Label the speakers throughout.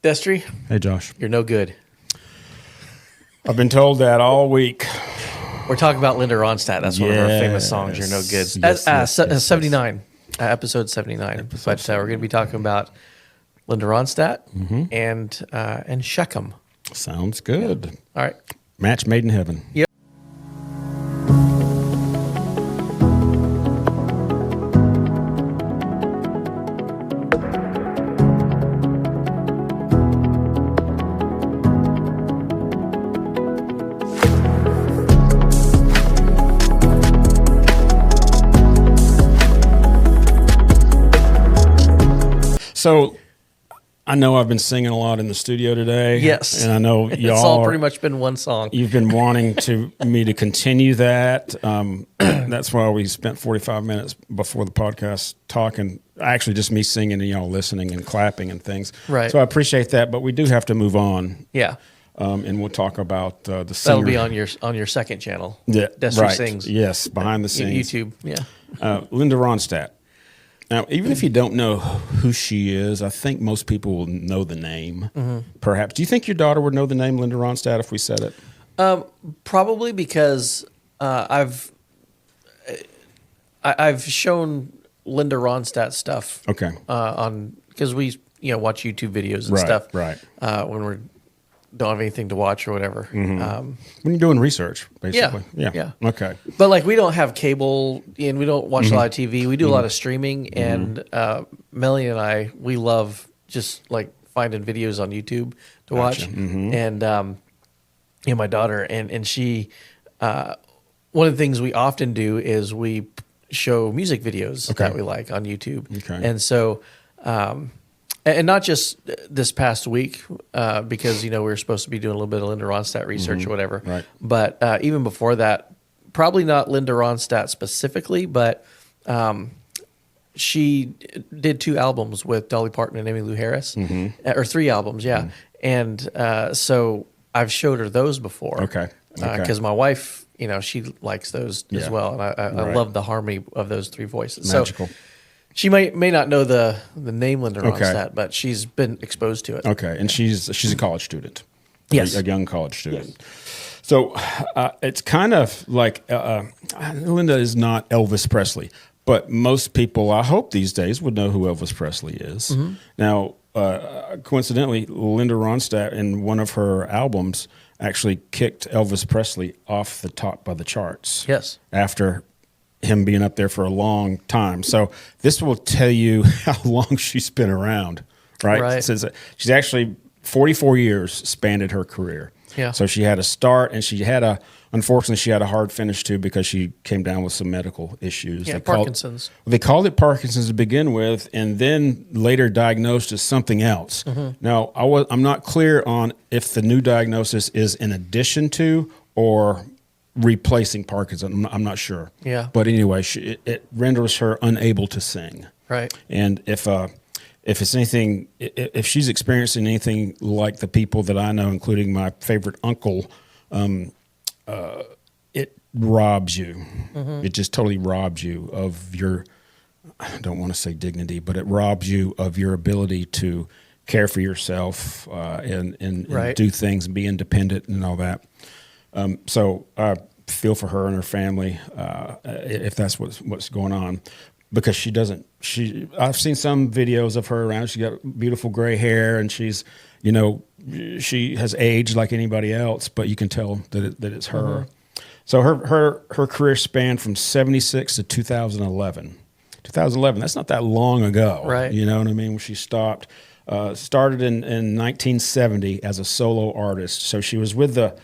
Speaker 1: Destry,
Speaker 2: Hey, Josh.
Speaker 1: you're no good.
Speaker 2: I've been told that all week.
Speaker 1: We're talking about Linda Ronstadt. That's one of her famous songs. You're no good.
Speaker 2: Yes.
Speaker 1: 79, episode 79. But we're going to be talking about Linda Ronstadt and Shechem.
Speaker 2: Sounds good.
Speaker 1: All right.
Speaker 2: Match made in heaven.
Speaker 1: Yep.
Speaker 2: So I know I've been singing a lot in the studio today.
Speaker 1: Yes.
Speaker 2: And I know y'all.
Speaker 1: It's all pretty much been one song.
Speaker 2: You've been wanting me to continue that. That's why we spent 45 minutes before the podcast talking. Actually, just me singing and y'all listening and clapping and things.
Speaker 1: Right.
Speaker 2: So I appreciate that, but we do have to move on.
Speaker 1: Yeah.
Speaker 2: And we'll talk about the singer.
Speaker 1: That'll be on your second channel.
Speaker 2: Yeah,
Speaker 1: Destry
Speaker 2: right.
Speaker 1: Sings.
Speaker 2: Yes, behind the scenes.
Speaker 1: YouTube. Yeah.
Speaker 2: Linda Ronstadt. Now, even if you don't know who she is, I think most people will know the name. Perhaps. Do you think your daughter would know the name Linda Ronstadt if we said it?
Speaker 1: Probably because I've shown Linda Ronstadt stuff.
Speaker 2: Okay.
Speaker 1: On because we watch YouTube videos and
Speaker 2: Right,
Speaker 1: stuff.
Speaker 2: right.
Speaker 1: When we don't have anything to watch or whatever.
Speaker 2: When you're doing research, basically.
Speaker 1: Yeah.
Speaker 2: Okay.
Speaker 1: But like we don't have cable and we don't watch a lot of TV. We do a lot of streaming, and Melly and I, we love just like finding videos on YouTube to watch. And my daughter and she, one of the things we often do is we show music videos that we like on YouTube.
Speaker 2: Okay.
Speaker 1: And so, and not just this past week, because we were supposed to be doing a little bit of Linda Ronstadt research or whatever.
Speaker 2: Right.
Speaker 1: But even before that, probably not Linda Ronstadt specifically, but she did 2 albums with Dolly Parton and Emmylou Harris, or 3 albums, yeah. And so I've showed her those before.
Speaker 2: Okay.
Speaker 1: Because my wife, she likes those as well, and I love the harmony of those 3 voices.
Speaker 2: Magical.
Speaker 1: So she may not know the name Linda Ronstadt, but she's been exposed to it.
Speaker 2: Okay. And she's a college student.
Speaker 1: Yes.
Speaker 2: A young college student. Yes. So it's kind of like Linda is not Elvis Presley, but most people, I hope these days, would know who Elvis Presley is. Now, coincidentally, Linda Ronstadt in one of her albums actually kicked Elvis Presley off the top of the charts.
Speaker 1: Yes.
Speaker 2: After him being up there for a long time. So this will tell you how long she's been around, right?
Speaker 1: Right.
Speaker 2: It says that she's actually 44 years spanned her career.
Speaker 1: Yeah.
Speaker 2: So she had a start, and unfortunately, she had a hard finish too because she came down with some medical issues.
Speaker 1: Yeah, Parkinson's.
Speaker 2: They called it Parkinson's to begin with, and then later diagnosed as something else. Now, I'm not clear on if the new diagnosis is in addition to or replacing Parkinson. I'm not sure.
Speaker 1: Yeah.
Speaker 2: But anyway, it renders her unable to sing.
Speaker 1: Right.
Speaker 2: And if it's anything, if she's experiencing anything like the people that I know, including my favorite uncle, it robs you. It just totally robs you of your, I don't want to say dignity, but it robs you of your ability to care for yourself and do things and be independent and all that. So I feel for her and her family if that's what's going on, because I've seen some videos of her around. She's got beautiful gray hair, and she's, she has aged like anybody else, but you can tell that it's her. So her career spanned from 76 to 2011. 2011, that's not that long ago.
Speaker 1: Right.
Speaker 2: You know what I mean? When she stopped. Started in 1970 as a solo artist. So she was with the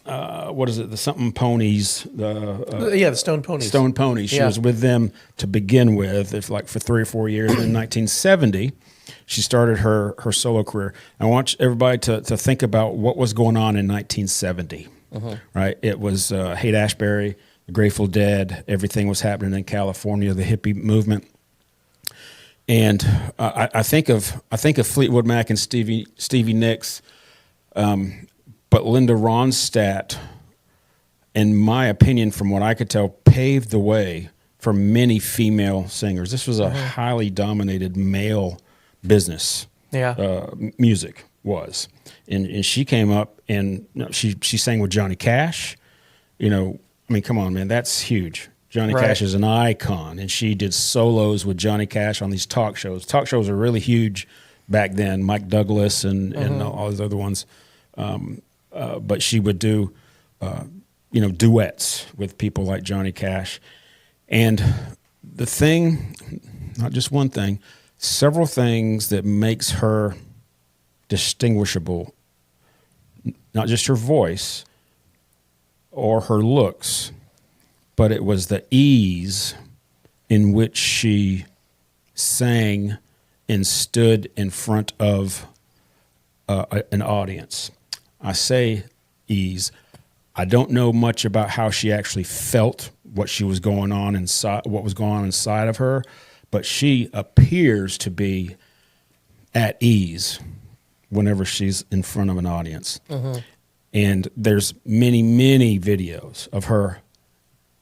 Speaker 2: what is it? The something ponies.
Speaker 1: The Stone Ponies.
Speaker 2: Stone Ponies. She was with them to begin with, for 3 or 4 years. In 1970, she started her solo career. I want everybody to think about what was going on in 1970. Right? It was Haight-Ashbury, the Grateful Dead. Everything was happening in California, the hippie movement. And I think of Fleetwood Mac and Stevie Nicks. But Linda Ronstadt, in my opinion, from what I could tell, paved the way for many female singers. This was a highly dominated male business music was. And she came up and she sang with Johnny Cash. You know, I mean, come on, man, that's huge. Johnny Cash is an icon, and she did solos with Johnny Cash on these talk shows. Talk shows are really huge back then. Mike Douglas and all those other ones. But she would do, duets with people like Johnny Cash. And the thing, not just one thing, several things that makes her distinguishable, not just her voice or her looks, but it was the ease in which she sang and stood in front of an audience. I say ease. I don't know much about how she actually felt, what was going on inside of her, but she appears to be at ease whenever she's in front of an audience. And there's many, many videos of her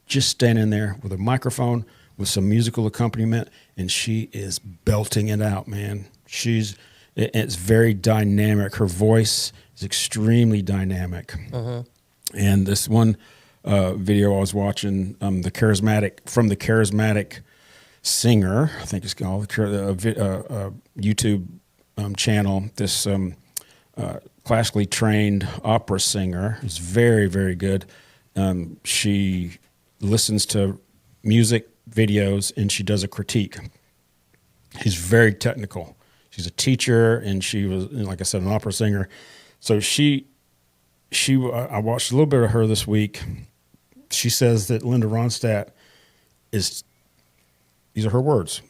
Speaker 2: just standing there with a microphone with some musical accompaniment, and she is belting it out, man. It's very dynamic. Her voice is extremely dynamic. And this one video I was watching, the charismatic singer, I think it's called, YouTube channel, this classically trained opera singer is very, very good. She listens to music videos and she does a critique. She's very technical. She's a teacher, and she was, like I said, an opera singer. So I watched a little bit of her this week. She says that Linda Ronstadt is, these are her words,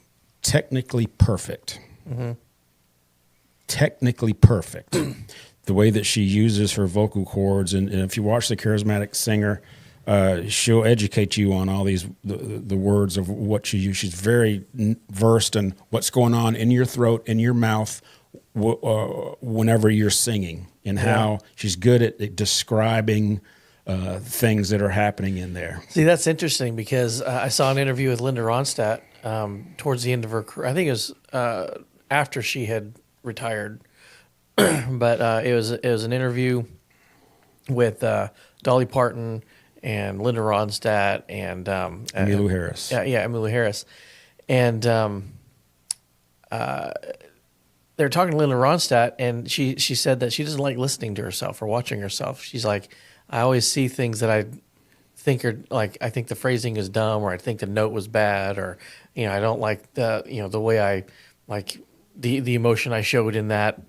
Speaker 2: technically perfect. Technically perfect. The way that she uses her vocal cords, and if you watch the charismatic singer, she'll educate you on all these the words of what she uses. She's very versed in what's going on in your throat, in your mouth, whenever you're singing, and how she's good at describing things that are happening in there.
Speaker 1: See, that's interesting because I saw an interview with Linda Ronstadt towards the end of her career. I think it was after she had retired, but it was an interview with Dolly Parton and Linda Ronstadt and
Speaker 2: Emmylou Harris.
Speaker 1: Yeah, Emmylou Harris, and they were talking to Linda Ronstadt, and she said that she doesn't like listening to herself or watching herself. She's like, I always see things that I think are like, I think the phrasing is dumb, or I think the note was bad, or I don't like the way I like the emotion I showed in that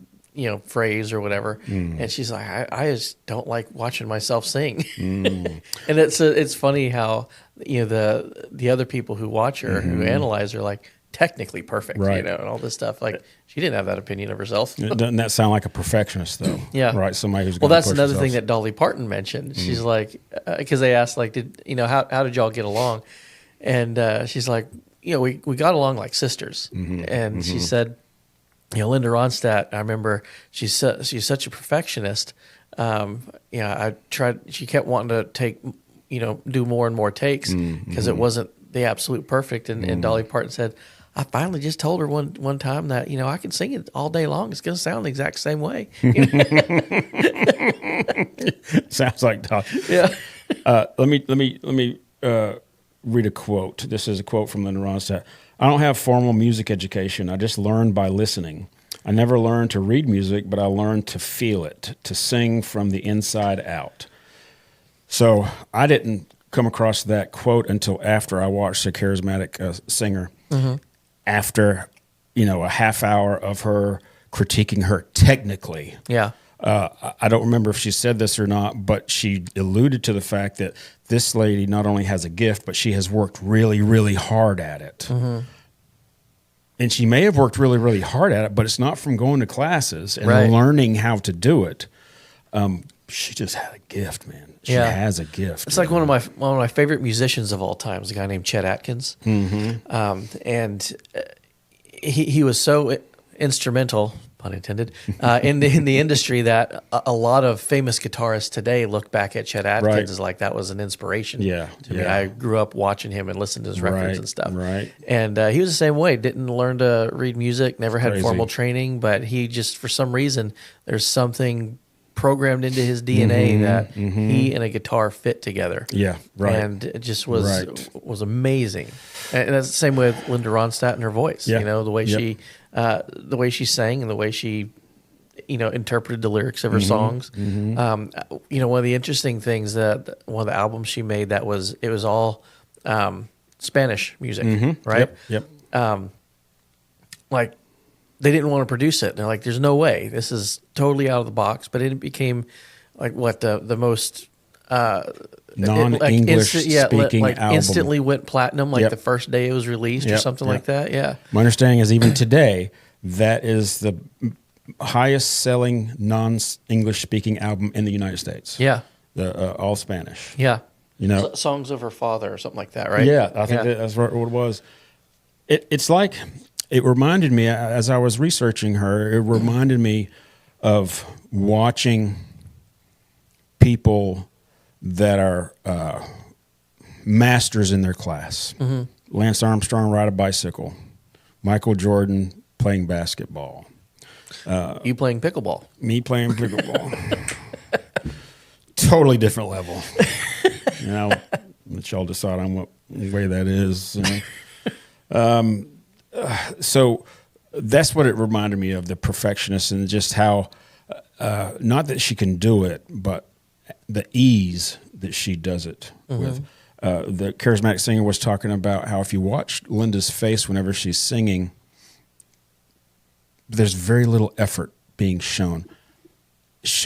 Speaker 1: phrase or whatever. And she's like, I just don't like watching myself sing. And it's funny how the other people who watch her, who analyze her, like, technically perfect, and all this stuff. Like, she didn't have that opinion of herself.
Speaker 2: Doesn't that sound like a perfectionist, though?
Speaker 1: Yeah,
Speaker 2: right. Somebody who's
Speaker 1: that's another thing that Dolly Parton mentioned. She's like, because they asked, like, how did y'all get along? And she's like, we got along like sisters. And she said, Linda Ronstadt, I remember she's such a perfectionist. She kept wanting to take, do more and more takes because it wasn't the absolute perfect. And Dolly Parton said, I finally just told her one time that, I can sing it all day long. It's going to sound the exact same way.
Speaker 2: Sounds like Dolly.
Speaker 1: Yeah.
Speaker 2: Let me read a quote. This is a quote from Linda Ronstadt. I don't have formal music education. I just learned by listening. I never learned to read music, but I learned to feel it, to sing from the inside out. So I didn't come across that quote until after I watched the charismatic singer. After, a half hour of her critiquing her technically. Yeah. I don't remember if she said this or not, but she alluded to the fact that this lady not only has a gift, but she has worked really, really hard at it. And she may have worked really, really hard at it, but it's not from going to classes and learning how to do it. She just had a gift, man. She has a gift.
Speaker 1: It's like one of my favorite musicians of all time is a guy named Chet Atkins. And he was so instrumental, pun intended, in the industry, that a lot of famous guitarists today look back at Chet Atkins as like that was an inspiration to me. I grew up watching him and listening to his records and stuff. And he was the same way. Didn't learn to read music, never had formal training, but he just, for some reason, there's something programmed into his DNA that he and a guitar fit together. And it just was amazing. And that's the same with Linda Ronstadt and her voice. You know, the way she sang and the way she, you know, interpreted the lyrics of her songs. You know, one of the interesting things that one of the albums she made it was all Spanish music, right? Like, they didn't want to produce it. They're like, there's no way. This is totally out of the box. But it became like the most
Speaker 2: non-English speaking album.
Speaker 1: Instantly went platinum the first day it was released or something like that. Yeah.
Speaker 2: My understanding is even today, that is the highest selling non-English speaking album in the United States. All Spanish. You know,
Speaker 1: Songs of Her Father or something like that, right?
Speaker 2: I think that's what it was. It's like, it reminded me, as I was researching her, it reminded me of watching people that are masters in their class. Lance Armstrong ride a bicycle. Michael Jordan playing basketball.
Speaker 1: You playing pickleball.
Speaker 2: Me playing pickleball. Totally different level. You know, let y'all decide on what way that is. So that's what it reminded me of, the perfectionist, and just how, not that she can do it, but the ease that she does it with. The charismatic singer was talking about how if you watch Linda's face whenever she's singing, there's very little effort being shown.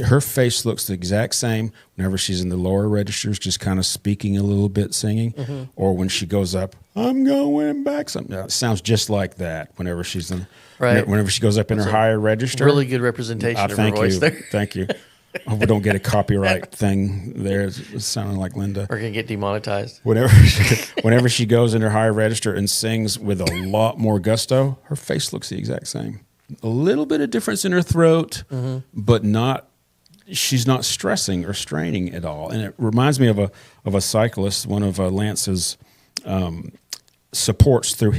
Speaker 2: Her face looks the exact same whenever she's in the lower registers, just kind of speaking a little bit, singing, or when she goes up, I'm going back. Something it sounds just like that whenever she's in. Whenever she goes up in her higher register.
Speaker 1: Really good representation of her voice there.
Speaker 2: Thank you. I hope we don't get a copyright thing there. It's sounding like Linda.
Speaker 1: We're gonna get demonetized.
Speaker 2: Whenever she goes in her higher register and sings with a lot more gusto, her face looks the exact same. A little bit of difference in her throat, but not. She's not stressing or straining at all. And it reminds me of a cyclist, one of Lance's supports through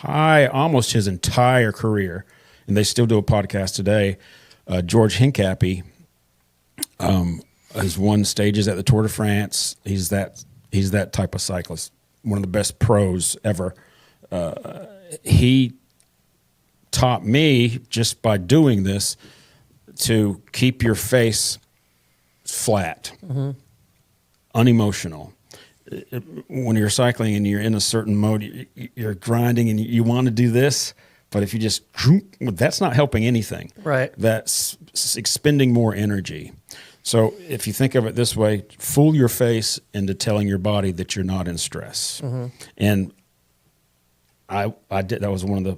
Speaker 2: almost his entire career, and they still do a podcast today. George Hincapie has won stages at the Tour de France. He's that type of cyclist, one of the best pros ever. He taught me, just by doing this, to keep your face flat, unemotional. When you're cycling and you're in a certain mode, you're grinding and you want to do this, but if you just, that's not helping anything.
Speaker 1: Right.
Speaker 2: That's expending more energy. So if you think of it this way, fool your face into telling your body that you're not in stress. And I did. That was one of the.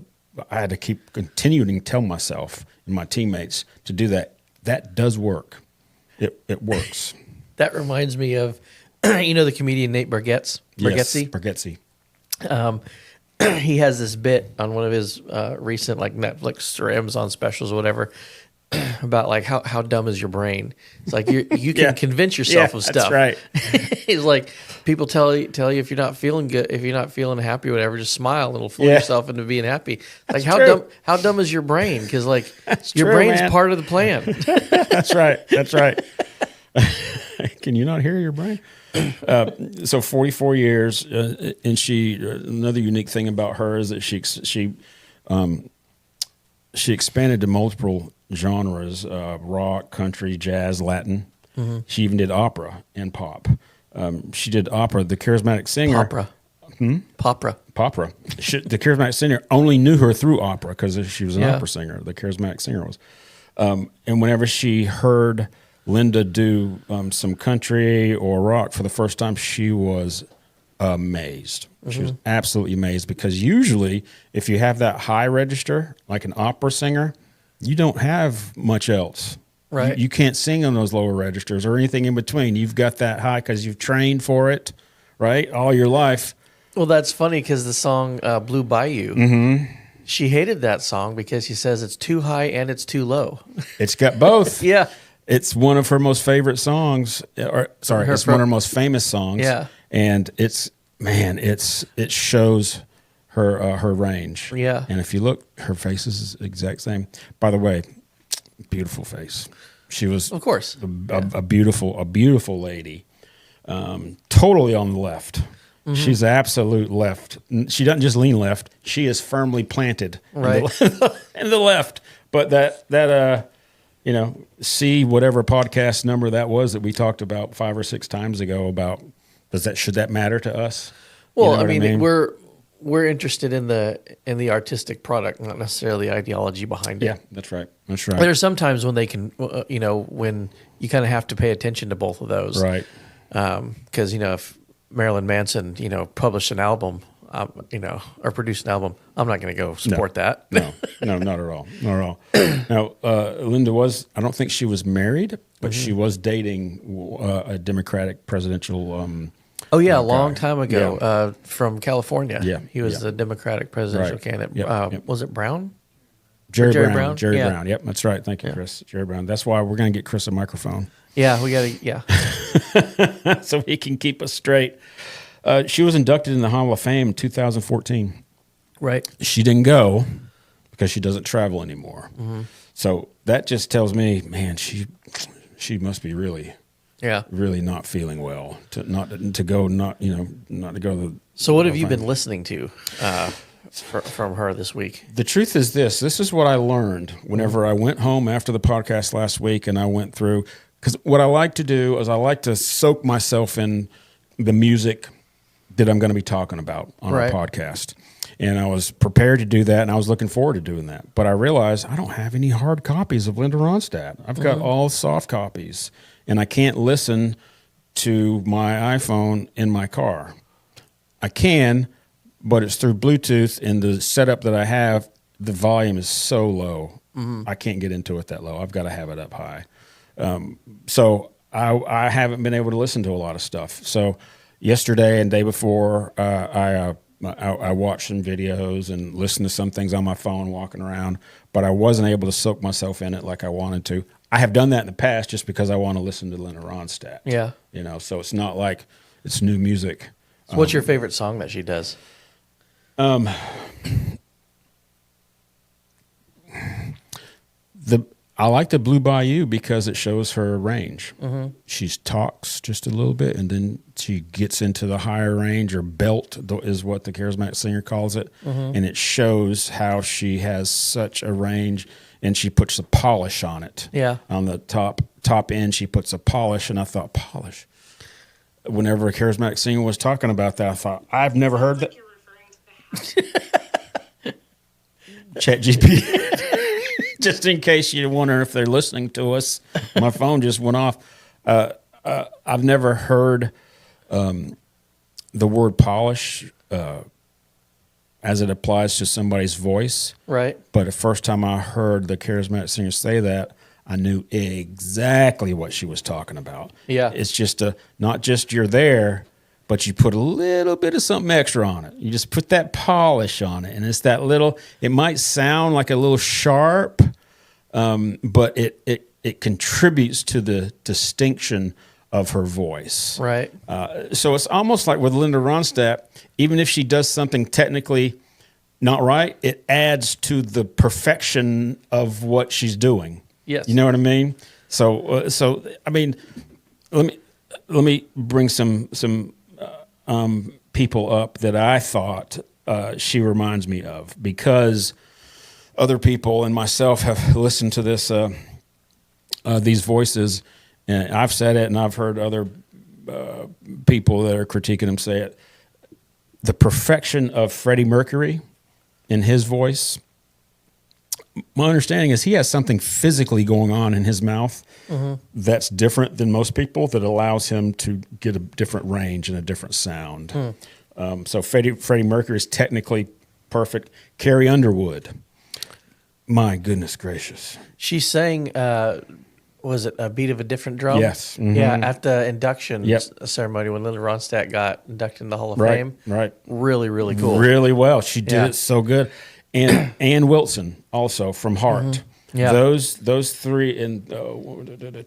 Speaker 2: I had to keep continuing to tell myself and my teammates to do that. That does work. It works.
Speaker 1: That reminds me of, you know, the comedian Nate Bargatze?
Speaker 2: Yes, Bargatze.
Speaker 1: He has this bit on one of his recent like Netflix or Amazon specials or whatever about like how dumb is your brain? It's like you can convince yourself of stuff.
Speaker 2: That's right.
Speaker 1: He's like, people tell you if you're not feeling good, if you're not feeling happy, or whatever, just smile and it'll fool yourself into being happy. Like how dumb is your brain? Because like your brain's part of the plan.
Speaker 2: That's right. That's right. Can you not hear your brain? So 44 years, and another unique thing about her is that she expanded to multiple genres: rock, country, jazz, Latin. She even did opera and pop. She did opera. The charismatic singer,
Speaker 1: opera.
Speaker 2: The charismatic singer only knew her through opera because she was an opera singer. The charismatic singer was, and whenever she heard Linda do some country or rock for the first time, she was amazed. She was absolutely amazed, because usually if you have that high register, like an opera singer, you don't have much else.
Speaker 1: Right.
Speaker 2: You can't sing on those lower registers or anything in between. You've got that high because you've trained for it, right, all your life.
Speaker 1: Well, that's funny because the song Blue Bayou, She hated that song because she says it's too high and it's too low.
Speaker 2: It's got both.
Speaker 1: Yeah.
Speaker 2: It's one of her most favorite songs, it's one of her most famous songs.
Speaker 1: Yeah.
Speaker 2: And it shows her range.
Speaker 1: Yeah.
Speaker 2: And if you look, her face is the exact same. By the way, beautiful face. She was,
Speaker 1: Of course,
Speaker 2: a beautiful lady. Totally on the left. Mm-hmm. She's absolute left. She doesn't just lean left. She is firmly planted
Speaker 1: right
Speaker 2: in the left. But that see whatever podcast number that was that we talked about 5 or 6 times ago about should that matter to us?
Speaker 1: Well,
Speaker 2: You know
Speaker 1: I mean,
Speaker 2: what
Speaker 1: we're interested in the artistic product, not necessarily the ideology behind it.
Speaker 2: Yeah, that's right. That's right.
Speaker 1: There's sometimes when they can, when you kind of have to pay attention to both of those,
Speaker 2: Right.
Speaker 1: Because if Marilyn Manson, published an album, or produced an album, I'm not going to go support that.
Speaker 2: No, not at all. Not at all. Now, Linda I don't think she was married, but she was dating a Democratic presidential.
Speaker 1: Oh yeah, a long time ago, from California.
Speaker 2: Yeah,
Speaker 1: he was the Democratic presidential candidate.
Speaker 2: Yep.
Speaker 1: Was it Brown?
Speaker 2: Jerry
Speaker 1: Brown?
Speaker 2: Jerry
Speaker 1: Yeah.
Speaker 2: Brown. Yep, that's right. Thank you, Chris. Jerry Brown. That's why we're going to get Chris a microphone.
Speaker 1: Yeah, we got to. Yeah.
Speaker 2: So he can keep us straight. She was inducted in the Hall of Fame in 2014.
Speaker 1: Right.
Speaker 2: She didn't go because she doesn't travel anymore.
Speaker 1: Mm-hmm.
Speaker 2: So that just tells me, man, she must be really not feeling well to go to the.
Speaker 1: So what have you been listening to from her this week?
Speaker 2: The truth is this is what I learned whenever I went home after the podcast last week and I went through, because what I like to do is I like to soak myself in the music that I'm going to be talking about on our podcast. And I was prepared to do that, and I was looking forward to doing that. But I realized I don't have any hard copies of Linda Ronstadt. I've got all soft copies, and I can't listen to my iPhone in my car. I can, but it's through Bluetooth, and the setup that I have, the volume is so low. I can't get into it that low. I've got to have it up high. So I haven't been able to listen to a lot of stuff. So yesterday and day before, I watched some videos and listened to some things on my phone walking around, but I wasn't able to soak myself in it like I wanted to. I have done that in the past just because I want to listen to Linda Ronstadt.
Speaker 1: Yeah. So
Speaker 2: it's not like it's new music.
Speaker 1: So what's your favorite song that she does?
Speaker 2: I like the Blue Bayou because it shows her range. She talks just a little bit, and then she gets into the higher range, or belt is what the charismatic singer calls it, and it shows how she has such a range, and she puts a polish on it.
Speaker 1: Yeah.
Speaker 2: On the top end, she puts a polish, and I thought, polish? Whenever a charismatic singer was talking about that, I thought, I've never heard that. ChatGPT. Just in case you're wondering if they're listening to us, my phone just went off. I've never heard the word polish as it applies to somebody's voice.
Speaker 1: Right.
Speaker 2: But the first time I heard the charismatic singer say that, I knew exactly what she was talking about.
Speaker 1: Yeah.
Speaker 2: It's just not just you're there, but you put a little bit of something extra on it. You just put that polish on it, and it's that little. It might sound like a little sharp, but it contributes to the distinction of her voice.
Speaker 1: Right.
Speaker 2: So it's almost like with Linda Ronstadt, even if she does something technically not right, it adds to the perfection of what she's doing.
Speaker 1: Yes.
Speaker 2: You know what I mean? So I mean, let me bring some people up that I thought she reminds me of, because other people and myself have listened to these voices, and I've said it, and I've heard other people that are critiquing them say it. The perfection of Freddie Mercury in his voice. My understanding is he has something physically going on in his mouth that's different than most people, that allows him to get a different range and a different sound. So Freddie Mercury is technically perfect. Carrie Underwood, my goodness gracious.
Speaker 1: She sang, was it A Beat of a Different Drum?
Speaker 2: Yes. Mm-hmm.
Speaker 1: Yeah, at the induction ceremony when Linda Ronstadt got inducted in the Hall of Fame.
Speaker 2: Right.
Speaker 1: Really, really cool.
Speaker 2: Really well. She did it so good. and Ann Wilson also from Heart.
Speaker 1: Mm-hmm. Yeah.
Speaker 2: Those three, and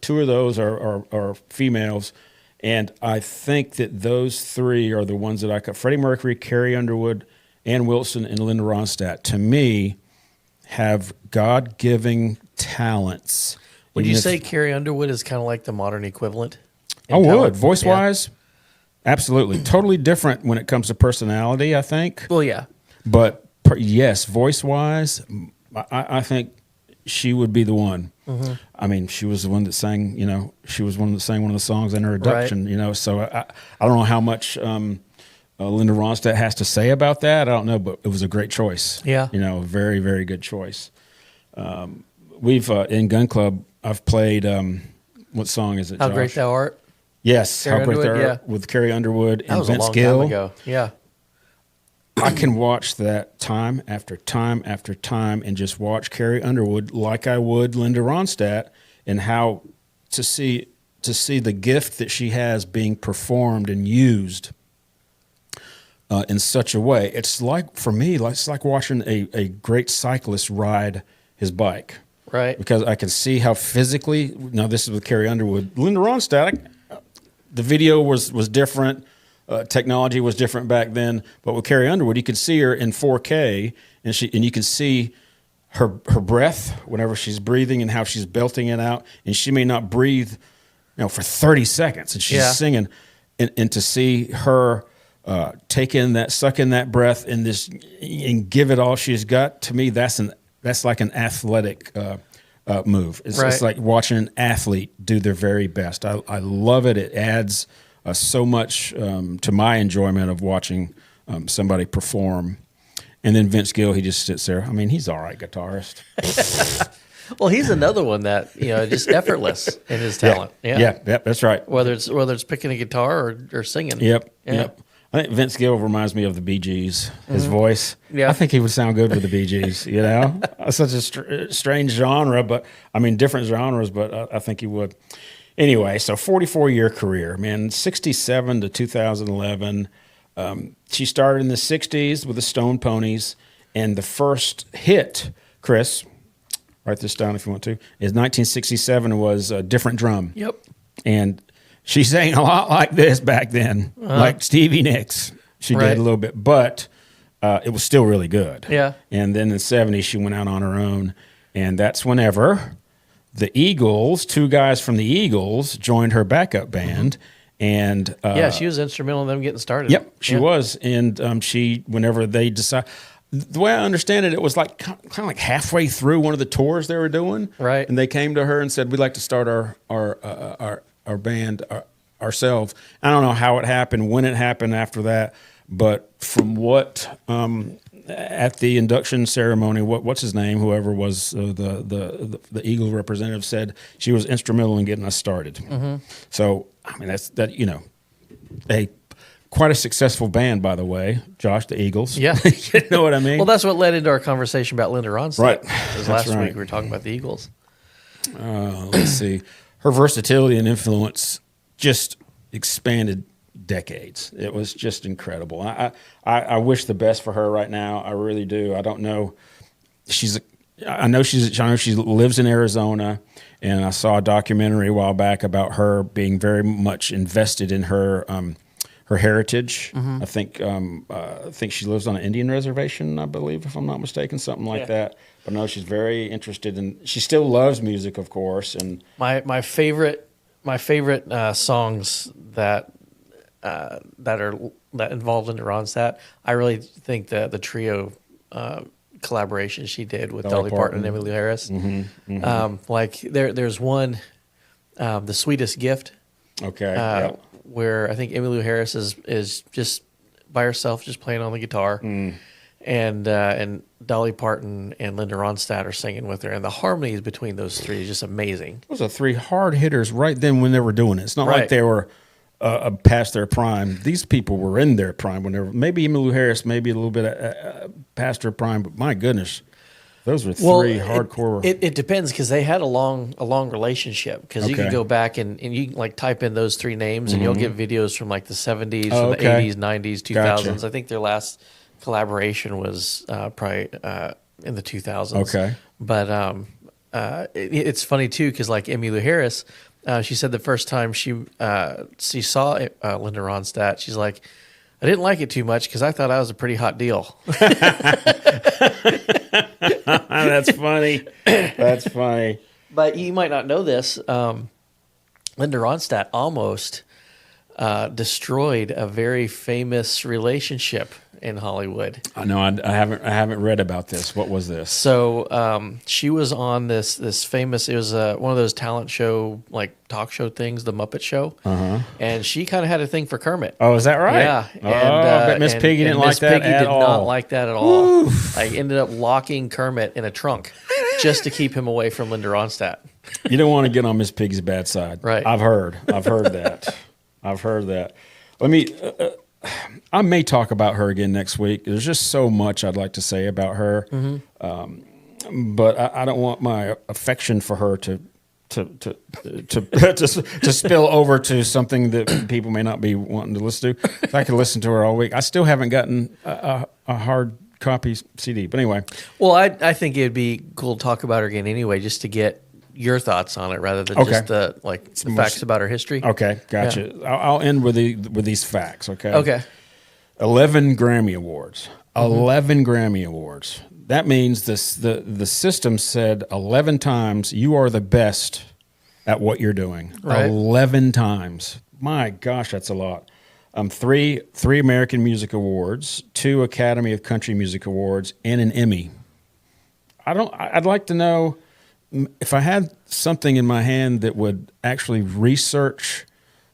Speaker 2: two of those are females, and I think that those three are the ones that I cut. Freddie Mercury, Carrie Underwood, Ann Wilson, and Linda Ronstadt, to me, have God-giving talents.
Speaker 1: Would you say Carrie Underwood is kind of like the modern equivalent?
Speaker 2: I would. Voice-wise, absolutely. Totally different when it comes to personality, I think.
Speaker 1: Well, yeah.
Speaker 2: But, yes, voice-wise, I think she would be the one. Mm-hmm. I mean, she was the one that sang, she was one that sang one of the songs in her induction,
Speaker 1: right.
Speaker 2: So I don't know how much Linda Ronstadt has to say about that. I don't know, but it was a great choice.
Speaker 1: Yeah.
Speaker 2: A very, very good choice. We've, in Gun Club, I've played, what song is it,
Speaker 1: How
Speaker 2: Josh?
Speaker 1: Great Thou Art?
Speaker 2: Yes,
Speaker 1: Carrie
Speaker 2: How Great Thou Art with Carrie Underwood and Vince Gill.
Speaker 1: That was a long time ago, yeah.
Speaker 2: I can watch that time after time after time and just watch Carrie Underwood like I would Linda Ronstadt, and how to see the gift that she has being performed and used in such a way. It's like, for me, it's like watching a great cyclist ride his bike.
Speaker 1: Right.
Speaker 2: Because I can see how physically, now this is with Carrie Underwood. Linda Ronstadt, the video was different. Technology was different back then, but with Carrie Underwood, you could see her in 4K, and you can see her breath whenever she's breathing and how she's belting it out. And she may not breathe, for 30 seconds, and she's singing, and to see her suck in that breath and give it all she's got. To me, that's like an athletic move. It's like watching an athlete do their very best. I love it. It adds so much to my enjoyment of watching somebody perform. And then Vince Gill, he just sits there. I mean, he's all right guitarist.
Speaker 1: Well, he's another one that, just effortless in his talent.
Speaker 2: Yeah, that's right.
Speaker 1: Whether it's picking a guitar or singing.
Speaker 2: Yep. I think Vince Gill reminds me of the Bee Gees, his voice. Yeah. I think he would sound good with the Bee Gees, It's such a strange genre, different genres, but I think he would. Anyway, so 44-year career, man, 67 to 2011. She started in the 60s with the Stone Ponies, and the first hit, Chris, write this down if you want to, is 1967, was a Different Drum.
Speaker 1: Yep.
Speaker 2: And she sang a lot like this back then, like Stevie Nicks. She did a little bit, but it was still really good.
Speaker 1: Yeah.
Speaker 2: And then in the 70s, she went out on her own, and that's whenever the Eagles, two guys from the Eagles, joined her backup band. And
Speaker 1: she was instrumental in them getting started.
Speaker 2: Yep, she was. And whenever they decide, the way I understand it, it was like kind of like halfway through one of the tours they were doing.
Speaker 1: Right.
Speaker 2: And they came to her and said, "We'd like to start our band ourselves." I don't know how it happened, when it happened after that, but from what at the induction ceremony, what's his name? Whoever was the Eagle representative said she was instrumental in getting us started. Mm-hmm. So that's quite a successful band, by the way, Josh, the Eagles.
Speaker 1: Yeah,
Speaker 2: you know what I mean.
Speaker 1: Well, that's what led into our conversation about Linda Ronstadt.
Speaker 2: Right.
Speaker 1: Because last week we were talking about the Eagles.
Speaker 2: Let's see, her versatility and influence just expanded decades. It was just incredible. I wish the best for her right now. I really do. I don't know. I know she lives in Arizona, and I saw a documentary a while back about her being very much invested in her heritage. Mm-hmm. I think she lives on an Indian reservation, I believe, if I'm not mistaken, something like that. But no, she's very interested in. She still loves music, of course, and my favorite
Speaker 1: songs that involved Linda Ronstadt. I really think that the trio collaboration she did with Dolly Parton and Emmylou Harris. Mm-hmm, mm-hmm. There's one, The Sweetest Gift.
Speaker 2: Okay.
Speaker 1: Where I think Emmylou Harris is just by herself, just playing on the guitar, and Dolly Parton and Linda Ronstadt are singing with her, and the harmonies between those three is just amazing.
Speaker 2: Those are three hard hitters right then when they were doing it. It's not like they were past their prime. These people were in their prime whenever. Maybe Emmylou Harris, maybe a little bit past her prime, but my goodness, those were three hardcore.
Speaker 1: It depends, because they had a long relationship. Because you can go back and you can type in those three names, and you'll get videos from the 70s, from the 80s, 90s, 2000s. Gotcha. I think their last collaboration was probably in the 2000s.
Speaker 2: Okay.
Speaker 1: But it's funny too, because like Emmylou Harris, she said the first time she saw Linda Ronstadt, she's like, I didn't like it too much because I thought I was a pretty hot deal.
Speaker 2: That's funny. That's funny.
Speaker 1: But you might not know this. Linda Ronstadt almost destroyed a very famous relationship in Hollywood.
Speaker 2: I know. I haven't read about this. What was this?
Speaker 1: So she was on this famous. It was one of those talent show, like talk show things, the Muppet Show, and she kind of had a thing for Kermit.
Speaker 2: Oh, is that right?
Speaker 1: Yeah.
Speaker 2: Oh, I bet Miss Piggy didn't like that at all.
Speaker 1: Miss Piggy did not like that at all. Like ended up locking Kermit in a trunk just to keep him away from Linda Ronstadt.
Speaker 2: You don't want to get on Miss Piggy's bad side,
Speaker 1: right?
Speaker 2: I've heard that. I've heard that. Let me. I may talk about her again next week. There's just so much I'd like to say about her, but I don't want my affection for her to spill over to something that people may not be wanting to listen to. If I could listen to her all week, I still haven't gotten a hard copy CD. But anyway,
Speaker 1: well, I think it'd be cool to talk about her again anyway, just to get your thoughts on it rather than just the facts about her history.
Speaker 2: Okay, gotcha. Yeah. I'll end with these facts. Okay. 11 Grammy Awards. 11 Grammy Awards. That means the system said 11 times you are the best at what you're doing. Right. 11 times. My gosh, that's a lot. Three American Music Awards, 2 Academy of Country Music Awards, and an Emmy. I'd like to know if I had something in my hand that would actually research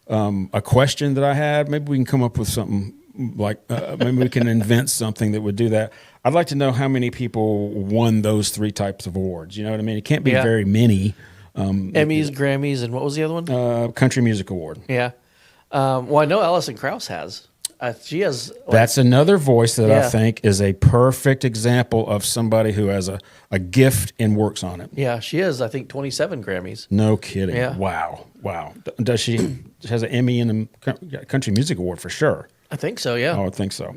Speaker 2: a question that I had. Maybe we can come up with something like maybe we can invent something that would do that. I'd like to know how many people won those 3 types of awards. You know what I mean? It can't be very many.
Speaker 1: Emmys, Grammys, and what was the other one?
Speaker 2: Country Music Award.
Speaker 1: Yeah. Well, I know Alison Krauss has. She has.
Speaker 2: That's another voice that I think is a perfect example of somebody who has a gift and works on it.
Speaker 1: Yeah, she has, I think, 27 Grammys.
Speaker 2: No kidding.
Speaker 1: Yeah.
Speaker 2: Wow. Does she has an Emmy and a Country Music Award for sure?
Speaker 1: I think so, yeah.
Speaker 2: Oh, I think so.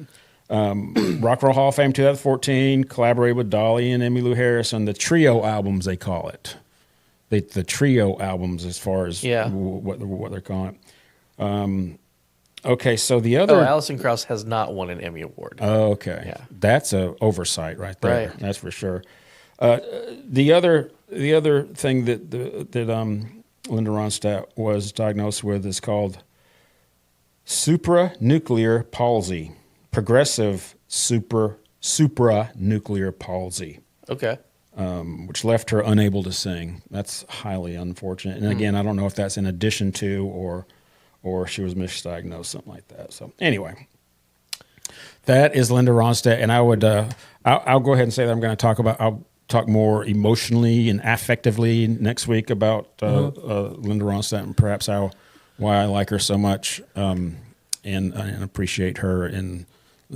Speaker 2: Rock and Roll Hall of Fame 2014, collaborated with Dolly and Emmylou Harris on the trio albums, they call it. The trio albums as far as what they're calling it. Okay, so the other...
Speaker 1: Alison Krauss has not won an Emmy Award.
Speaker 2: Oh, okay. Yeah. That's an oversight right there.
Speaker 1: Right.
Speaker 2: That's for sure. The other thing that Linda Ronstadt was diagnosed with is called supranuclear palsy, progressive supranuclear palsy.
Speaker 1: Okay.
Speaker 2: Which left her unable to sing. That's highly unfortunate. And again, I don't know if that's in addition to or she was misdiagnosed, something like that. So anyway, that is Linda Ronstadt, and I would I'll go ahead and say that I'll talk more emotionally and affectively next week about Linda Ronstadt and perhaps why I like her so much and appreciate her and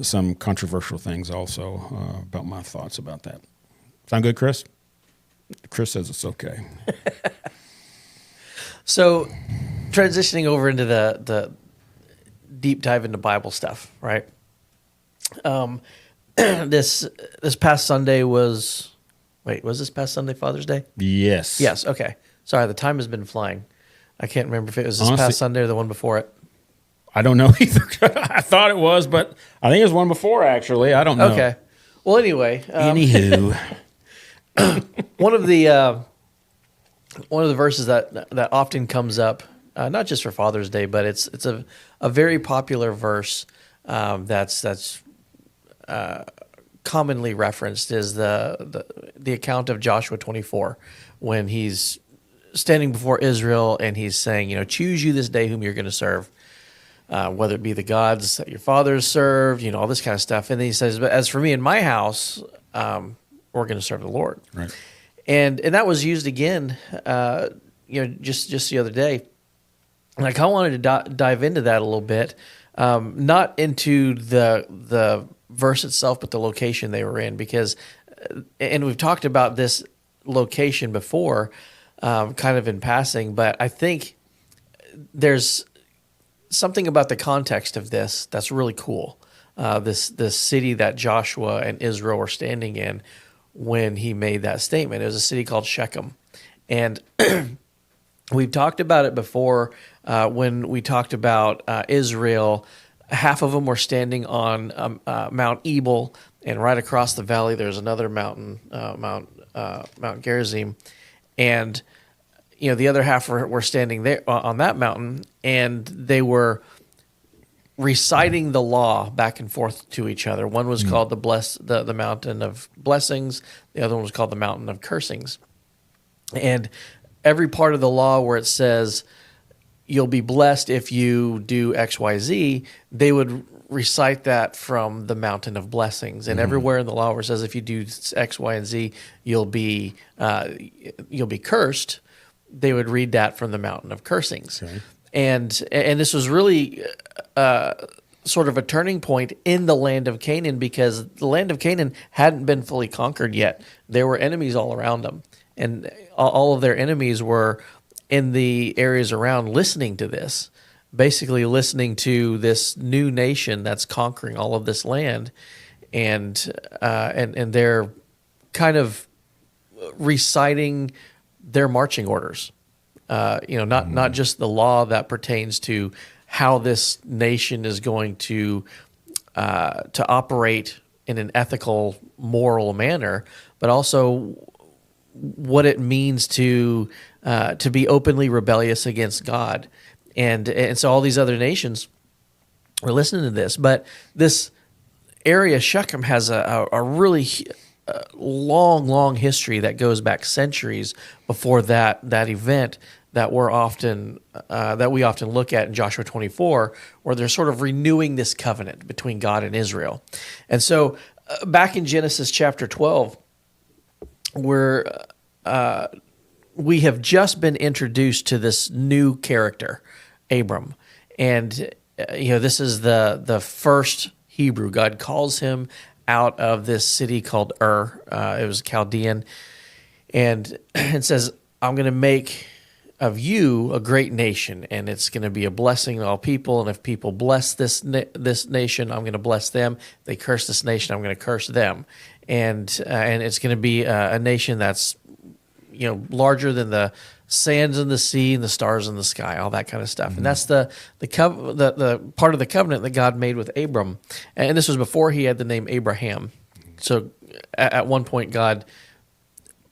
Speaker 2: some controversial things also about my thoughts about that. Sound good, Chris? Chris says it's okay.
Speaker 1: So, transitioning over into the deep dive into Bible stuff, right? This past Sunday was this past Sunday Father's Day?
Speaker 2: Yes.
Speaker 1: Yes. Okay. Sorry, the time has been flying. I can't remember if it was this past Sunday or the one before it.
Speaker 2: I don't know either. I thought it was, but I think it was one before. Actually, I don't know.
Speaker 1: Okay. Well, anyway.
Speaker 2: Anywho,
Speaker 1: one of the verses that often comes up, not just for Father's Day, but it's a very popular verse that's commonly referenced is the account of Joshua 24 when he's standing before Israel and he's saying, choose you this day whom you're going to serve, whether it be the gods that your fathers served, all this kind of stuff. And then he says, but as for me and my house, we're going to serve the Lord.
Speaker 2: Right.
Speaker 1: And that was used again, just the other day. And I kind of wanted to dive into that a little bit, not into the verse itself, but the location they were in, because, and we've talked about this location before, kind of in passing, but I think there's something about the context of this that's really cool. this city that Joshua and Israel were standing in when he made that statement. It was a city called Shechem. And we've talked about it before when we talked about Israel. Half of them were standing on Mount Ebal, and right across the valley there's another mountain, Mount Gerizim. And the other half were standing there on that mountain, and they were reciting the law back and forth to each other. One was called the mountain of blessings. The other one was called the mountain of cursings. And every part of the law where it says you'll be blessed if you do X, Y, Z, they would recite that from the mountain of blessings. And everywhere in the law where it says if you do X, Y, and Z, you'll be cursed, they would read that from the mountain of cursings. Okay. And this was really sort of a turning point in the land of Canaan, because the land of Canaan hadn't been fully conquered yet. There were enemies all around them, and all of their enemies were in the areas around listening to this, basically listening to this new nation that's conquering all of this land, and they're kind of reciting their marching orders. Not just the law that pertains to how this nation is going to operate in an ethical, moral manner, but also what it means to be openly rebellious against God, and so all these other nations were listening to this. But this area, Shechem, has a really long history that goes back centuries before that event that we often look at in Joshua 24, where they're sort of renewing this covenant between God and Israel. And so back in Genesis chapter 12, we have just been introduced to this new character, Abram. And this is the first Hebrew. God calls him out of this city called Ur. It was Chaldean. And it says, I'm going to make of you a great nation, and it's going to be a blessing to all people. And if people bless this nation, I'm going to bless them. If they curse this nation, I'm going to curse them. And it's going to be a nation that's larger than the sands in the sea and the stars in the sky, all that kind of stuff. And that's the part of the covenant that God made with Abram. And this was before he had the name Abraham. So at one point, God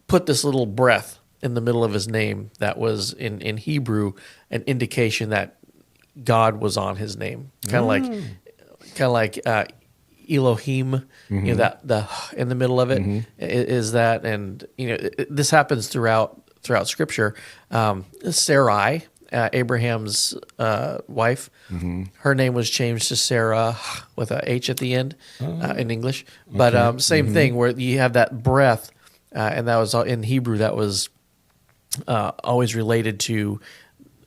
Speaker 1: put this little breath in the middle of his name that was in Hebrew an indication that God was on his name, kind of like Elohim. That the in the middle of it is that, and this happens throughout Scripture. Sarai, Abraham's wife, her name was changed to Sarah with a H at the end in English, but same thing where you have that breath, and that was in Hebrew. That was always related to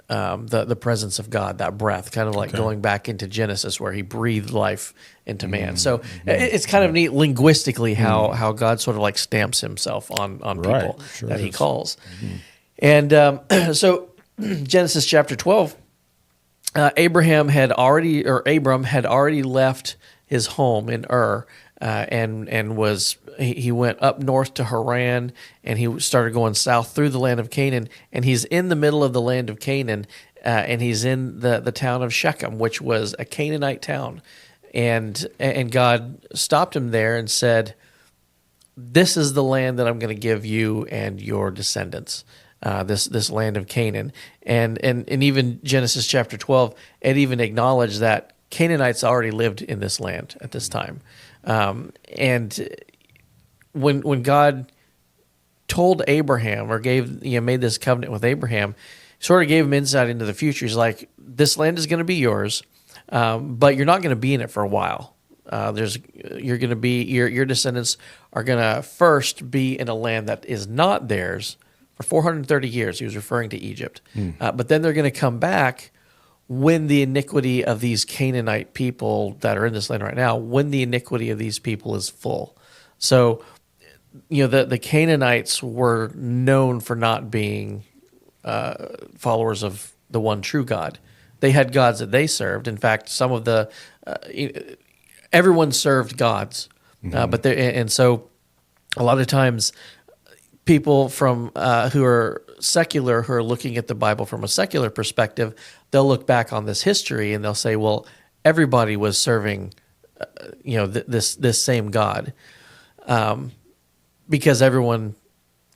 Speaker 1: the presence of God, that breath, kind of like going back into Genesis where he breathed life into man. So it's kind of neat linguistically how God sort of like stamps himself on people that he calls. And so Genesis chapter 12, Abram had already left his home in Ur, and he went up north to Haran, and he started going south through the land of Canaan, and he's in the middle of the land of Canaan, and he's in the town of Shechem, which was a Canaanite town, and God stopped him there and said, "This is the land that I'm going to give you and your descendants." This land of Canaan, and even Genesis chapter 12, it even acknowledged that Canaanites already lived in this land at this time, and when God told Abraham or made this covenant with Abraham, sort of gave him insight into the future. He's like, this land is going to be yours, but you're not going to be in it for a while. You're going to be your descendants are going to first be in a land that is not theirs for 430 years. He was referring to Egypt, but then they're going to come back when the iniquity of these Canaanite people that are in this land right now, when the iniquity of these people is full. So, the Canaanites were known for not being followers of the one true God. They had gods that they served. In fact, some of the everyone served gods, but and so a lot of times people from who are secular, who are looking at the Bible from a secular perspective, they'll look back on this history and they'll say, well, everybody was serving, this same God, because everyone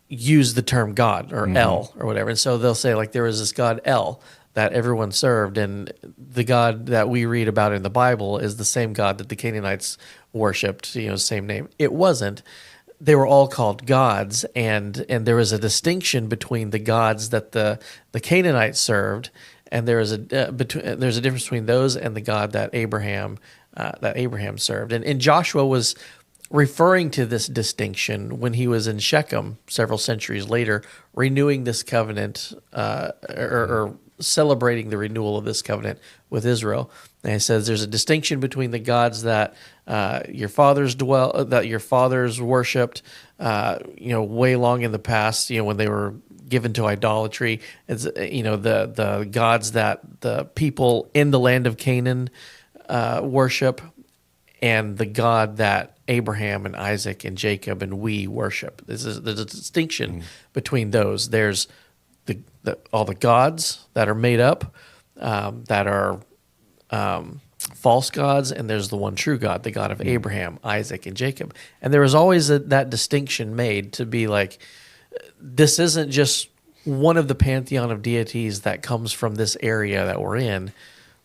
Speaker 1: used the term God or El or whatever. And so they'll say, like, there was this God El that everyone served, and the God that we read about in the Bible is the same God that the Canaanites worshipped, same name. It wasn't. They were all called gods, and there was a distinction between the gods that the Canaanites served, and there's a difference between those and the God that Abraham served. And Joshua was referring to this distinction when he was in Shechem several centuries later, renewing this covenant or celebrating the renewal of this covenant with Israel. And he says there's a distinction between the gods that your fathers worshipped, way long in the past, when they were given to idolatry. It's, the gods that the people in the land of Canaan worship, and the God that Abraham and Isaac and Jacob and we worship. There's a distinction between those. There's all the gods that are made up, that are false gods, and there's the one true God, the God of Abraham, Isaac, and Jacob. And there was always that distinction made to be like, this isn't just one of the pantheon of deities that comes from this area that we're in.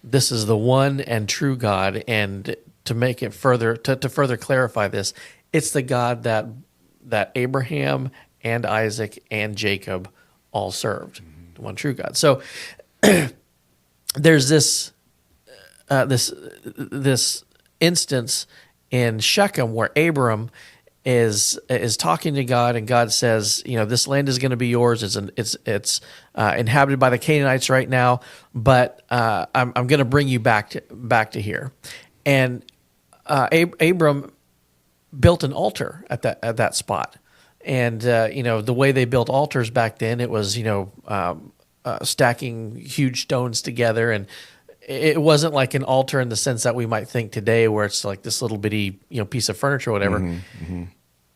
Speaker 1: This is the one and true God, and to make it further, to further clarify this, it's the God that Abraham and Isaac and Jacob all served, the one true God. So there's this instance in Shechem where Abram is talking to God, and God says, this land is going to be yours. It's inhabited by the Canaanites right now, but I'm going to bring you back to here. And Abram built an altar at that spot. And, the way they built altars back then, it was, stacking huge stones together. And it wasn't like an altar in the sense that we might think today, where it's like this little bitty, piece of furniture or whatever.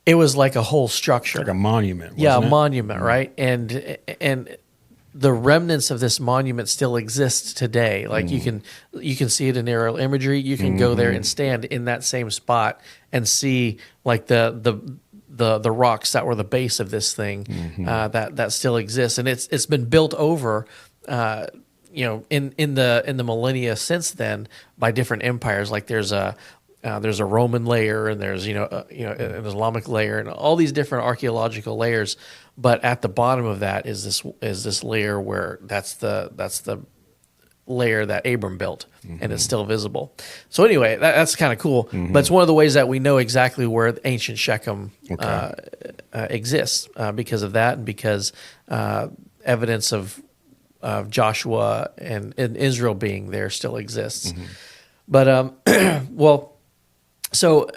Speaker 1: It was like a whole structure.
Speaker 2: Like a monument.
Speaker 1: Yeah, a monument, right? And the remnants of this monument still exists today. Like you can see it in aerial imagery. You can go there and stand in that same spot and see like the rocks that were the base of this thing that still exists, and it's been built over, in the millennia since then by different empires. Like there's a Roman layer, and there's an Islamic layer, and all these different archaeological layers. But at the bottom of that is this layer where that's the layer that Abram built, and it's still visible. So anyway, that's kind of cool. But it's one of the ways that we know exactly where the ancient Shechem exists because of that, and because evidence of Joshua and Israel being there still exists. But so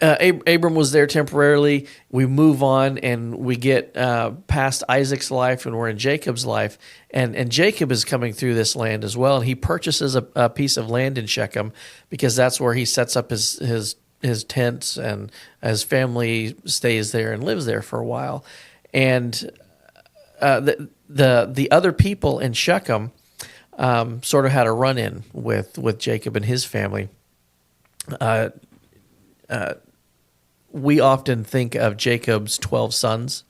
Speaker 1: Abram was there temporarily. We move on, and we get past Isaac's life, and we're in Jacob's life. And Jacob is coming through this land as well, and he purchases a piece of land in Shechem because that's where he sets up his tents, and his family stays there and lives there for a while. And the other people in Shechem sort of had a run-in with Jacob and his family. We often think of Jacob's 12 sons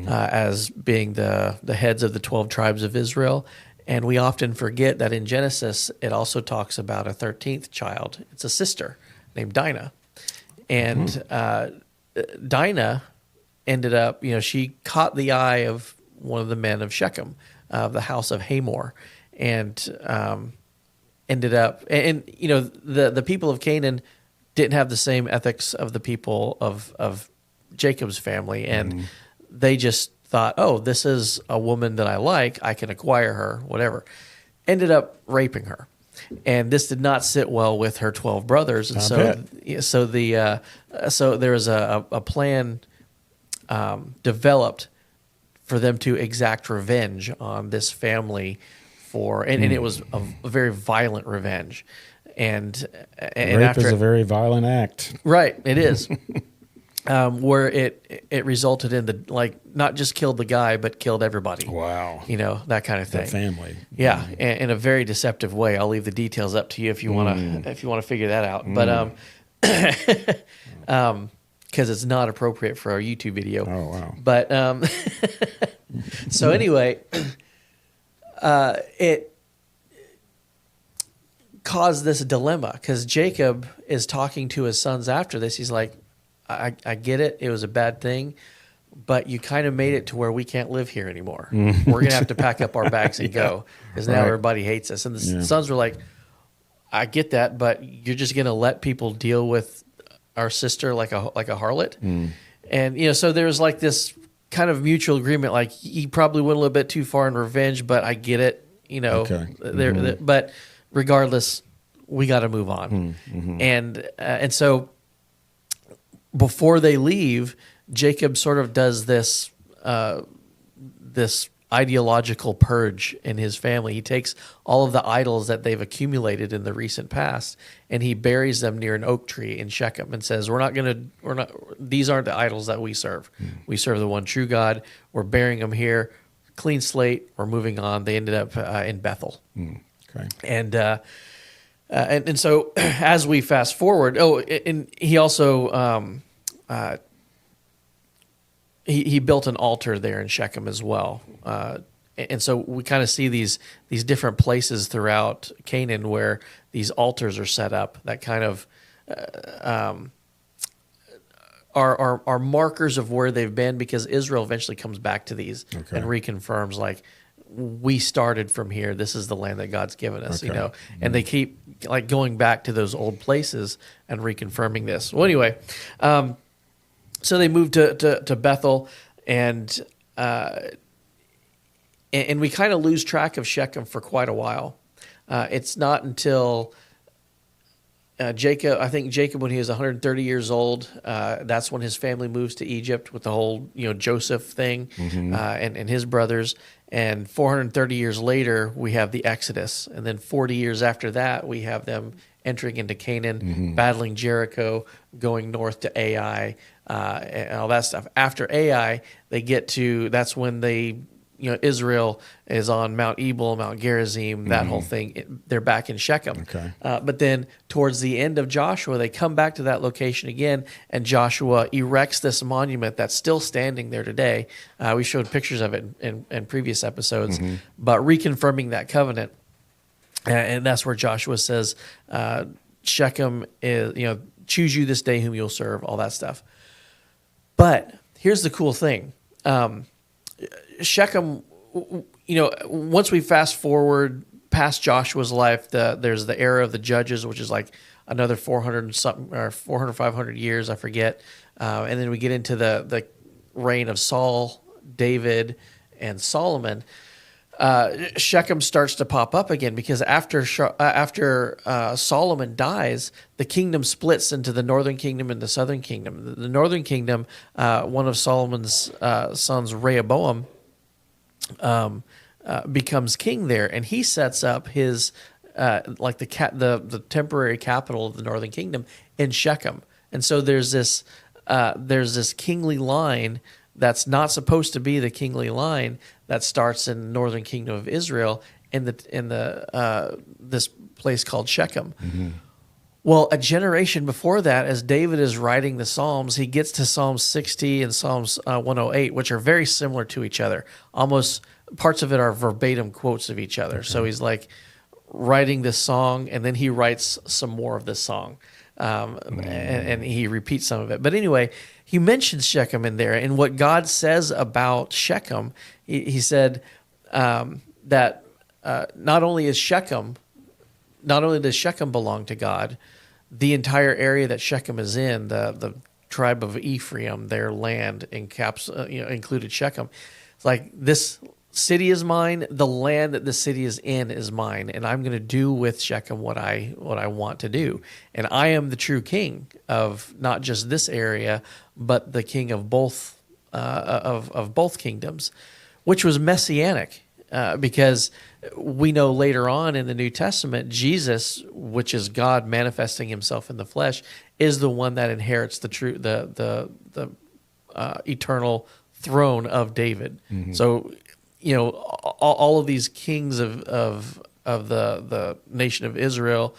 Speaker 1: as being the heads of the 12 tribes of Israel. And we often forget that in Genesis, it also talks about a 13th child. It's a sister named Dinah. And Dinah ended up, she caught the eye of one of the men of Shechem, of the house of Hamor, and ended up, and the people of Canaan didn't have the same ethics of the people of Jacob's family, and they just thought, oh, this is a woman that I like, I can acquire her, whatever. Ended up raping her. And this did not sit well with her 12 brothers. And so there was a plan developed for them to exact revenge on this family and it was a very violent revenge. and
Speaker 2: Rape
Speaker 1: after
Speaker 2: is a very violent act.
Speaker 1: right, it is. Where it resulted in the, like, not just killed the guy, but killed everybody.
Speaker 2: Wow.
Speaker 1: You know, that kind of thing.
Speaker 2: The family.
Speaker 1: Yeah, in a very deceptive way. I'll leave the details up to you if you want to figure that out. But because it's not appropriate for our YouTube video.
Speaker 2: Oh, wow.
Speaker 1: But so anyway, it caused this dilemma because Jacob is talking to his sons after this. He's like, I get it. It was a bad thing, but you kind of made it to where we can't live here anymore. We're going to have to pack up our bags and go because now everybody hates us. And the sons were like, I get that, but you're just going to let people deal with our sister like a harlot. And, you know, so there's like this kind of mutual agreement. Like, he probably went a little bit too far in revenge, but I get it, you know, but regardless, we got to move on. And so, before they leave, Jacob sort of does this this ideological purge in his family. He takes all of the idols that they've accumulated in the recent past, and he buries them near an oak tree in Shechem, and says, these aren't the idols that we serve. We serve the one true God. We're burying them here, clean slate. We're moving on. They ended up in Bethel.
Speaker 2: Okay.
Speaker 1: And so as we fast forward, and he also he built an altar there in Shechem as well. And so we kind of see these different places throughout Canaan where these altars are set up that kind of are markers of where they've been, because Israel eventually comes back to these and reconfirms, like, we started from here. This is the land that God's given us, you know, and they keep like going back to those old places and reconfirming this. Well, anyway, so they moved to Bethel, and we kind of lose track of Shechem for quite a while. It's not until Jacob, when he was 130 years old, that's when his family moves to Egypt with the whole, you know, Joseph thing, and his brothers. And 430 years later, we have the Exodus. And then 40 years after that, we have them entering into Canaan, battling Jericho, going north to Ai, and all that stuff. After Ai, that's when Israel is on Mount Ebal, Mount Gerizim, that whole thing. They're back in Shechem. But then towards the end of Joshua, they come back to that location again, and Joshua erects this monument that's still standing there today. We showed pictures of it in previous episodes, but reconfirming that covenant. And that's where Joshua says, Shechem is, choose you this day whom you'll serve, all that stuff. But here's the cool thing. Shechem, once we fast forward past Joshua's life, there's the era of the judges, which is like another 400 something or 400, 500 years, I forget. And then we get into the reign of Saul, David, and Solomon. Shechem starts to pop up again, because after Solomon dies, the kingdom splits into the northern kingdom and the southern kingdom. The northern kingdom, one of Solomon's sons, Rehoboam, becomes king there, and he sets up his the temporary capital of the northern kingdom in Shechem. And so there's this kingly line that's not supposed to be the kingly line that starts in the northern kingdom of Israel in this place called Shechem. Well, a generation before that, as David is writing the Psalms, he gets to Psalm 60 and Psalms 108, which are very similar to each other. Almost parts of it are verbatim quotes of each other. So he's like writing this song, and then he writes some more of this song. And he repeats some of it. But anyway, he mentions Shechem in there. And what God says about Shechem, he said that not only does Shechem belong to God, the entire area that Shechem is in, the tribe of Ephraim, their land included Shechem. It's like, this city is mine, the land that the city is in is mine, and I'm going to do with Shechem what I want to do. And I am the true king of not just this area, but the king of both of both kingdoms, which was messianic. because we know later on in the New Testament, Jesus, which is God manifesting himself in the flesh, is the one that inherits the eternal throne of David. So, all of these kings of the nation of Israel,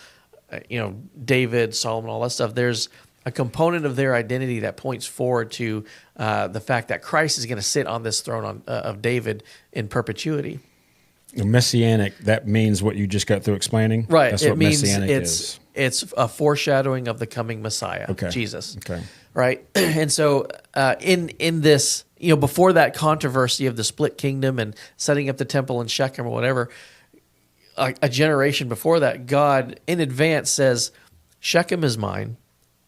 Speaker 1: David, Solomon, all that stuff, there's a component of their identity that points forward to the fact that Christ is going to sit on this throne of David in perpetuity.
Speaker 2: Messianic, that means what you just got through explaining?
Speaker 1: Right.
Speaker 2: That's
Speaker 1: it
Speaker 2: what
Speaker 1: means
Speaker 2: Messianic is.
Speaker 1: It's a foreshadowing of the coming Messiah,
Speaker 2: Okay.
Speaker 1: Jesus.
Speaker 2: Okay.
Speaker 1: Right. And so in this, before that controversy of the split kingdom and setting up the temple in Shechem or whatever, a generation before that, God in advance says, Shechem is mine,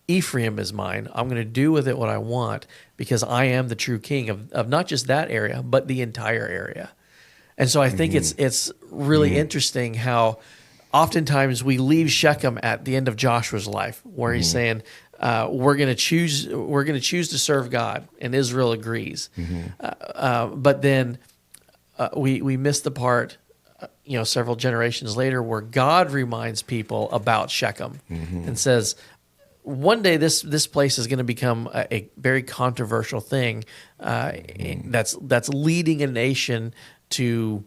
Speaker 1: Ephraim is mine. I'm going to do with it what I want because I am the true king of not just that area, but the entire area. And so I think it's really interesting how oftentimes we leave Shechem at the end of Joshua's life, where he's saying, we're going to choose to serve God, and Israel agrees. But then we miss the part, several generations later, where God reminds people about Shechem and says, one day this place is going to become a very controversial thing that's leading a nation to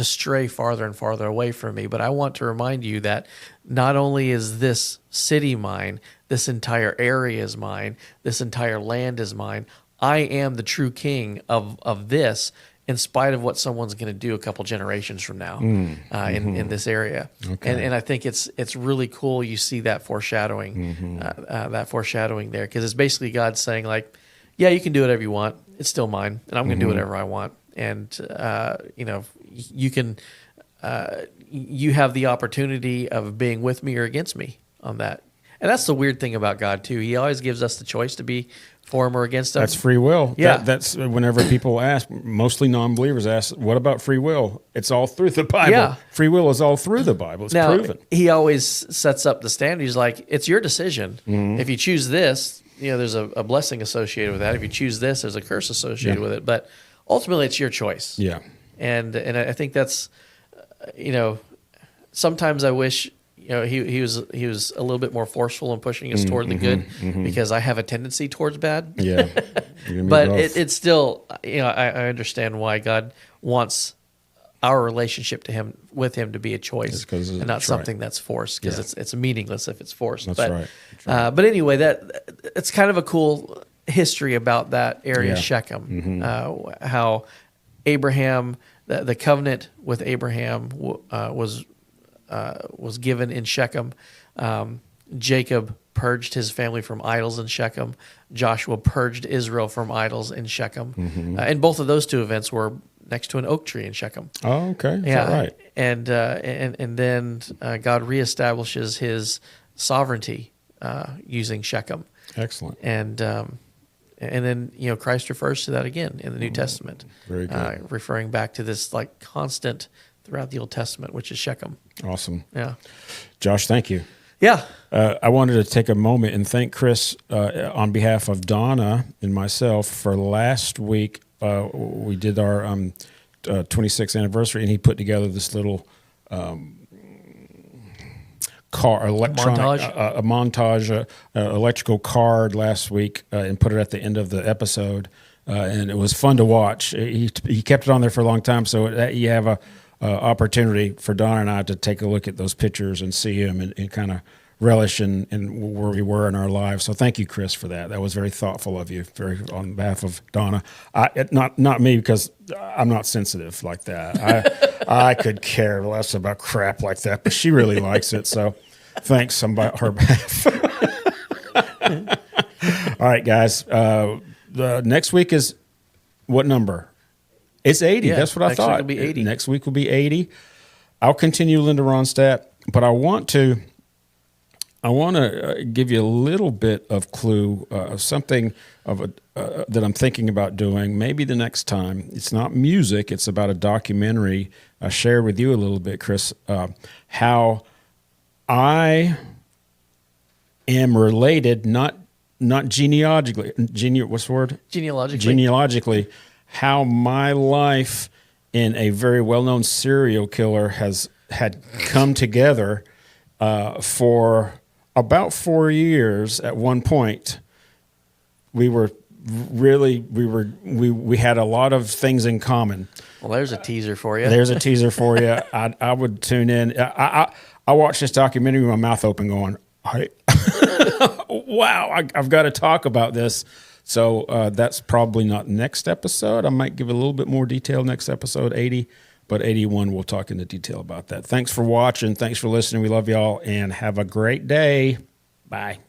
Speaker 1: stray farther and farther away from me. But I want to remind you that not only is this city mine, this entire area is mine, this entire land is mine. I am the true king of this, in spite of what someone's going to do a couple generations from now in this area. Okay. And I think it's really cool. You see that foreshadowing, there, because it's basically God saying, like, yeah, you can do whatever you want. It's still mine, and I'm going to do whatever I want. And you can, you have the opportunity of being with me or against me on that. And that's the weird thing about God too. He always gives us the choice to be for him or against him.
Speaker 2: That's free will.
Speaker 1: Yeah.
Speaker 2: That's whenever people ask, mostly non-believers ask, what about free will? It's all through the Bible.
Speaker 1: Yeah.
Speaker 2: Free will is all through the Bible. It's proven.
Speaker 1: He always sets up the standard. He's like, it's your decision. If you choose this, there's a blessing associated with that. If you choose this, there's a curse associated with it. But ultimately, it's your choice. Yeah. And I think that's, sometimes I wish, he was a little bit more forceful in pushing us toward the good, because I have a tendency towards bad. Yeah. But it's still, I understand why God wants our relationship with him to be a choice and not something that's forced, because it's meaningless if it's forced. That's right. But anyway, it's kind of a cool history about that area, Shechem, how Abraham, the covenant with Abraham was given in Shechem. Jacob purged his family from idols in Shechem. Joshua purged Israel from idols in Shechem. And both of those two events were next to an oak tree in Shechem. Oh, okay. Is that right? And then God reestablishes his sovereignty using Shechem. Excellent. And then Christ refers to that again in the New Testament, very good. Referring back to this like constant throughout the Old Testament, which is Shechem. Awesome. Yeah. Josh, thank you. Yeah. I wanted to take a moment and thank Chris on behalf of Donna and myself for last week. We did our 26th anniversary, and he put together this little montage, electrical card last week, and put it at the end of the episode, and it was fun to watch. He kept it on there for a long time, so you have a opportunity for Don and I to take a look at those pictures and see him and kind of relish in where we were in our lives. So thank you, Chris, for that. That was very thoughtful of you, very on behalf of Donna. Not me, because I'm not sensitive like that. I could care less about crap like that, but she really likes it. So thanks on her behalf. All right, guys. The next week is what number? It's 80. Yeah, that's what I thought. Next week will be 80. Next week will be 80. I'll continue Linda Ronstadt, but I want to give you a little bit of clue of something that I'm thinking about doing maybe the next time. It's not music. It's about a documentary. I shared with you a little bit, Chris, how I am related, not genealogically. What's the word? Genealogically. Genealogically, how my life
Speaker 2: and a very well-known serial killer had come together for about 4 years. At one point, we had a lot of things in common.
Speaker 1: Well, there's a teaser for you.
Speaker 2: There's a teaser for you. I would tune in. I watched this documentary with my mouth open going, wow, I've got to talk about this. So that's probably not next episode. I might give a little bit more detail next episode, 80. But 81, we'll talk into detail about that. Thanks for watching. Thanks for listening. We love y'all, and have a great day. Bye.